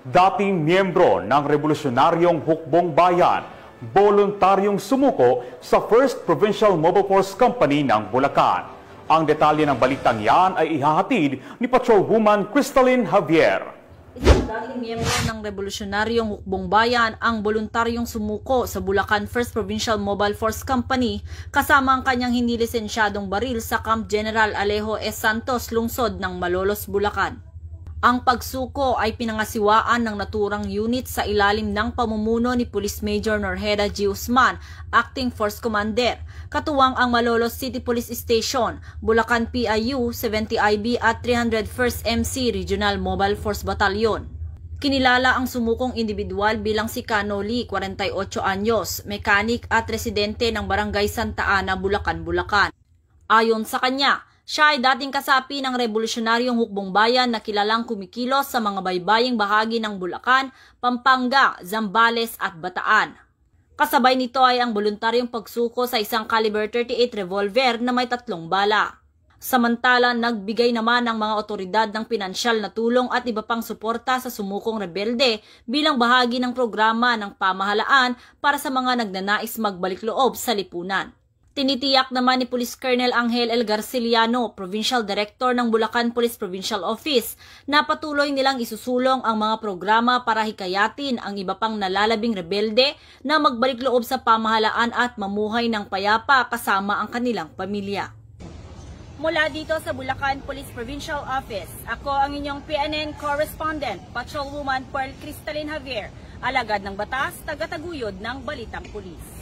dating miyembro ng Revolusyonaryong Hukbong Bayan, voluntaryong sumuko sa 1st Provincial Mobile Force Company ng Bulacan. Ang detalye ng balitang yan ay ihahatid ni Patrolwoman Cristalyn Javier. Isang dating miyembro ng Revolusyonaryong Hukbong Bayan ang voluntaryong sumuko sa Bulacan 1st Provincial Mobile Force Company kasama ang kanyang hindi lisensyadong baril sa Camp General Alejo S. Santos, lungsod ng Malolos, Bulacan. Ang pagsuko ay pinangasiwaan ng naturang unit sa ilalim ng pamumuno ni Police Major Norheda G. Usman, Acting Force Commander, katuwang ang Malolos City Police Station, Bulacan PIU, 70IB at 301st MC Regional Mobile Force Battalion. Kinilala ang sumukong individual bilang si Cano Lee, 48 anyos, mekanik at residente ng Barangay Santa Ana, Bulacan, Bulacan. Ayon sa kanya, siya ay dating kasapi ng Revolusyonaryong Hukbong Bayan na kilalang kumikilos sa mga baybaying bahagi ng Bulacan, Pampanga, Zambales at Bataan. Kasabay nito ay ang voluntaryong pagsuko sa isang caliber 38 revolver na may 3 bala. Samantala, nagbigay naman ang mga otoridad ng pinansyal na tulong at iba pang suporta sa sumukong rebelde bilang bahagi ng programa ng pamahalaan para sa mga nagnanais magbalik loob sa lipunan. Tinitiyak naman ni Police Colonel Angel L. Garciliano, Provincial Director ng Bulacan Police Provincial Office, na patuloy nilang isusulong ang mga programa para hikayatin ang iba pang nalalabing rebelde na magbalik loob sa pamahalaan at mamuhay ng payapa kasama ang kanilang pamilya. Mula dito sa Bulacan Police Provincial Office, ako ang inyong PNN Correspondent, Patrolwoman Pearl Cristalyn Javier, alagad ng batas, tagataguyod ng Balitang Pulis.